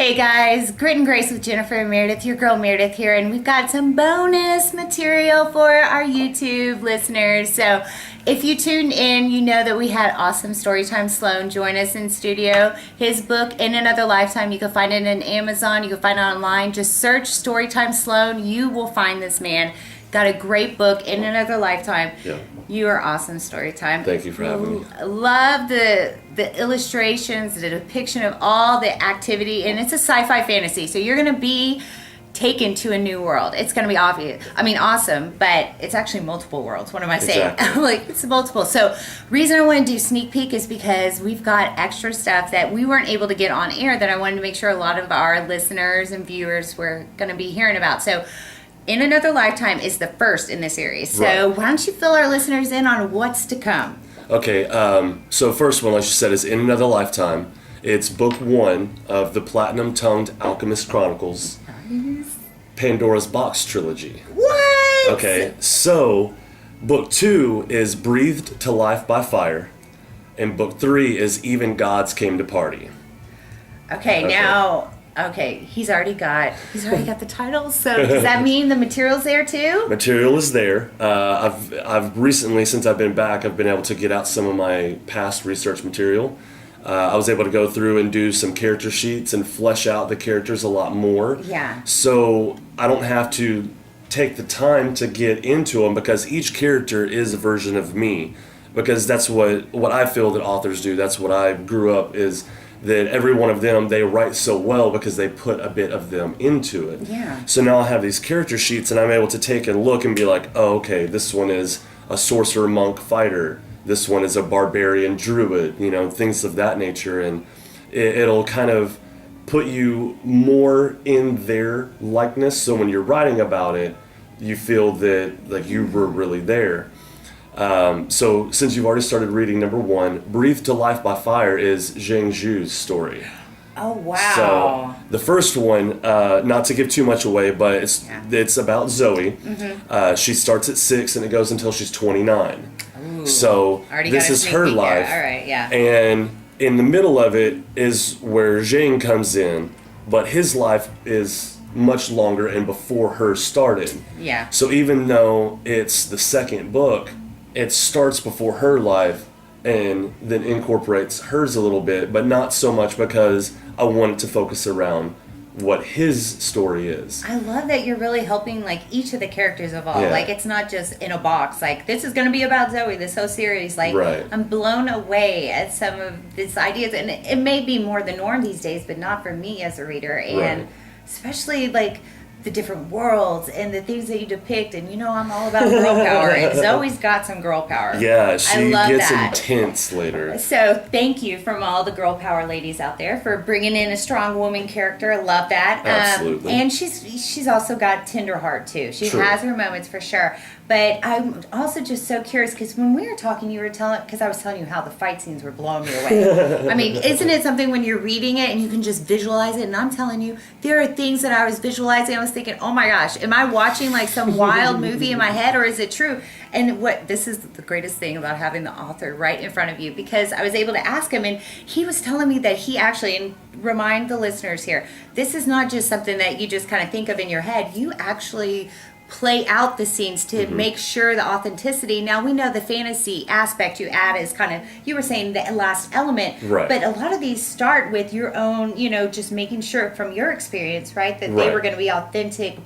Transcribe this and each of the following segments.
Hey guys, Grit and Grace with Jennifer and Merideth, your girl Merideth here, and we've got some bonus material for our YouTube listeners. So if you tuned in, you know that we had awesome StoryTime Sloan join us in studio. His book, In Another Lifetime, you can find it on Amazon, you can find it online. Just search StoryTime Sloan, you will find this man. Got a great book, In Another Lifetime. Yeah. You are awesome, Storytime. Thank you for having me. Love the illustrations, the depiction of all the activity, and it's a sci-fi fantasy, so you're going to be taken to a new world. It's going to be awesome, but it's actually multiple worlds. What am I saying? Exactly. Like, it's multiple. So reason I want to do sneak peek is because we've got extra stuff that we weren't able to get on air that I wanted to make sure a lot of our listeners and viewers were going to be hearing about. So In Another Lifetime is the first in this series. So Right. why don't you fill our listeners in on what's to come? Okay, so first one, like you said, is In Another Lifetime. It's book one of the Platinum-Tongued Alchemist Chronicles, Pandora's Box trilogy. What? Okay, so book two is Breathed to Life by Fire, and book three is Even Gods Came to Party. Okay, now, he's already got the titles. So does that mean the material's there too? Material is there. I've recently, since I've been back, I've been able to get out some of my past research material. I was able to go through and do some character sheets and flesh out the characters a lot more. Yeah. So I don't have to take the time to get into them because each character is a version of me. Because that's what I feel that authors do. That's what I grew up is that every one of them, they write so well because they put a bit of them into it. Yeah. So now I have these character sheets and I'm able to take and look and be like, oh, okay, this one is a sorcerer monk fighter. This one is a barbarian druid, things of that nature. And it'll kind of put you more in their likeness. So when you're writing about it, you feel that like you were really there. So since you've already started reading number one, Breathed to Life by Fire is Zheng Zhu's story. Oh, wow. So the first one, not to give too much away, but it's about Zoe. Mm-hmm. She starts at 6 and it goes until she's 29. Ooh. So Already this is her life. All right, yeah. And in the middle of it is where Zheng comes in, but his life is much longer and before hers started. Yeah. So even though it's the second book, it starts before her life and then incorporates hers a little bit, but not so much because I want it to focus around what his story is. I love that you're really helping like each of the characters evolve. Yeah. Like it's not just in a box. Like this is going to be about Zoe, this whole series. Like Right. I'm blown away at some of these ideas, and it may be more the norm these days, but not for me as a reader. And Right. especially like the different worlds and the things that you depict, and I'm all about girl power, and Zoe's got some girl power. Yeah, she I love gets that. intense later. So thank you from all the girl power ladies out there for bringing in a strong woman character. I love that. Absolutely. And she's also got tender heart too. She True. has her moments for sure. But I'm also just so curious because when we were talking, you were because I was telling you how the fight scenes were blowing me away. I mean, isn't it something when you're reading it and you can just visualize it? And I'm telling you, there are things that I was visualizing. I was thinking, oh my gosh, am I watching like some wild movie in my head, or is it true? And this is the greatest thing about having the author right in front of you, because I was able to ask him, and he was telling me that he actually, and remind the listeners here, this is not just something that you just kind of think of in your head. You actually play out the scenes to make sure the authenticity. Now we know the fantasy aspect you add is kind of, you were saying, the last element, Right. but a lot of these start with your own, just making sure from your experience, right, that they Right. were going to be authentic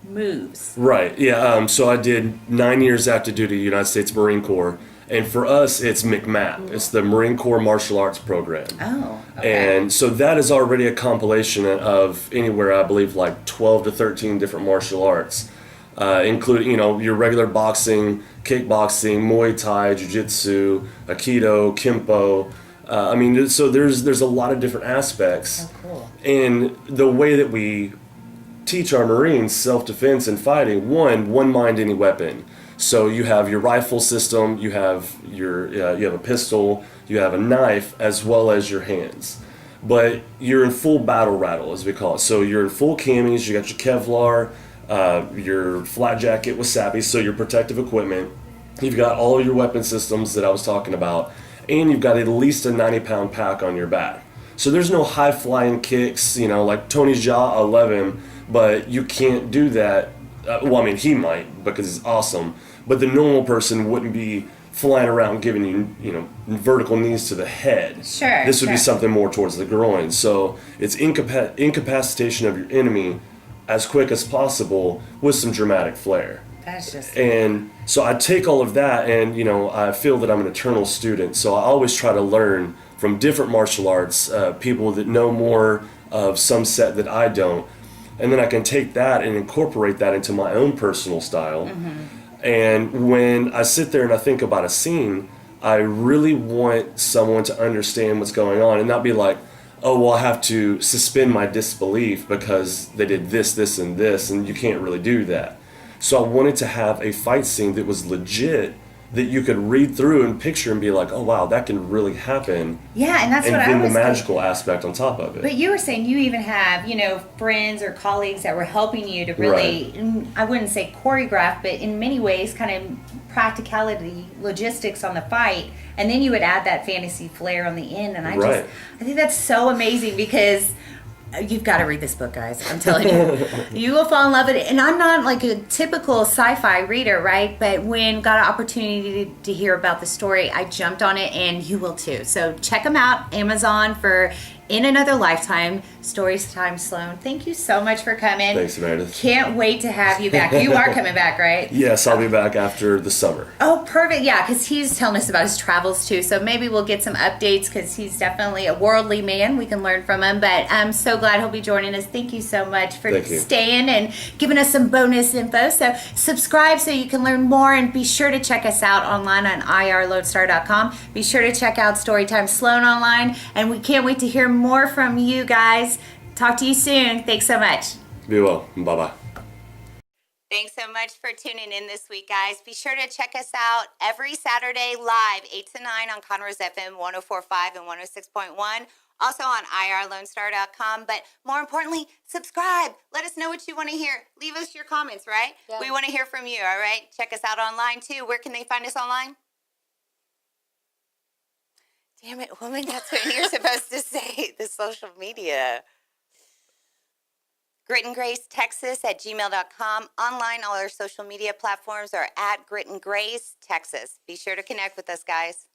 moves. Right, yeah. So I did 9 years active duty United States Marine Corps, and for us it's MCMAP. It's the Marine Corps Martial Arts Program. Oh, okay. And so that is already a compilation of anywhere, I believe, like 12 to 13 different martial arts. Including, your regular boxing, kickboxing, Muay Thai, Jiu-Jitsu, Aikido, Kempo. So there's a lot of different aspects. Oh, cool. And the way that we teach our Marines self-defense and fighting, one mind, any weapon. So you have your rifle system, you have you have a pistol, you have a knife, as well as your hands. But you're in full battle rattle, as we call it. So you're in full camis, you got your Kevlar, your flat jacket with wasabi, so your protective equipment. You've got all your weapon systems that I was talking about, and you've got at least a 90-pound pack on your back. So there's no high flying kicks, you know, like Tony's Jaw, I love him, but you can't do that. Well, I mean, he might because he's awesome, but the normal person wouldn't be flying around giving you, you know, vertical knees to the head. Sure. This would be sure. something more towards the groin. So it's incapacitation of your enemy as quick as possible with some dramatic flair. That's just. And so I take all of that, and, you know, I feel that I'm an eternal student. So I always try to learn from different martial arts, people that know more of some set that I don't. And then I can take that and incorporate that into my own personal style. And when I sit there and I think about a scene, I really want someone to understand what's going on and not be like, oh, well, I have to suspend my disbelief because they did this, this, and this, and you can't really do that. So I wanted to have a fight scene that was legit, that you could read through and picture and be like, oh, wow, that can really happen. Yeah, and that's And what I then was the magical aspect on top of it. But you were saying you even have, you know, friends or colleagues that were helping you to really, I wouldn't say choreograph, but in many ways kind of practicality, logistics on the fight. And then you would add that fantasy flair on the end. And I think that's so amazing because you've got to read this book, guys. I'm telling you. You will fall in love with it. And I'm not like a typical sci-fi reader, right? But when got an opportunity to hear about the story, I jumped on it, and you will too. So check them out. Amazon for In Another Lifetime, StoryTime Sloan. Thank you so much for coming. Thanks, Meredith. Can't wait to have you back. You are coming back, right? Yes, I'll be back after the summer. Oh, perfect. Yeah, because he's telling us about his travels too. So maybe we'll get some updates because he's definitely a worldly man. We can learn from him. But I'm so glad he'll be joining us. Thank you so much for staying and giving us some bonus info. So subscribe so you can learn more, and be sure to check us out online on irlodestar.com. Be sure to check out Storytime Sloan online. And we can't wait to hear more from you guys. Talk to you soon. Thanks so much. Be well. Bye-bye. Thanks so much for tuning in this week, guys. Be sure to check us out every Saturday live, 8 to 9 on Conroe's FM 104.5 and 106.1. Also on irlonestar.com. But more importantly, subscribe. Let us know what you want to hear. Leave us your comments, right? Yeah. We want to hear from you, all right? Check us out online, too. Where can they find us online? Damn it, woman, that's what you're supposed to say. The social media. gritandgracetexas@gmail.com. Online, all our social media platforms are at Grit and Grace, Texas. Be sure to connect with us, guys.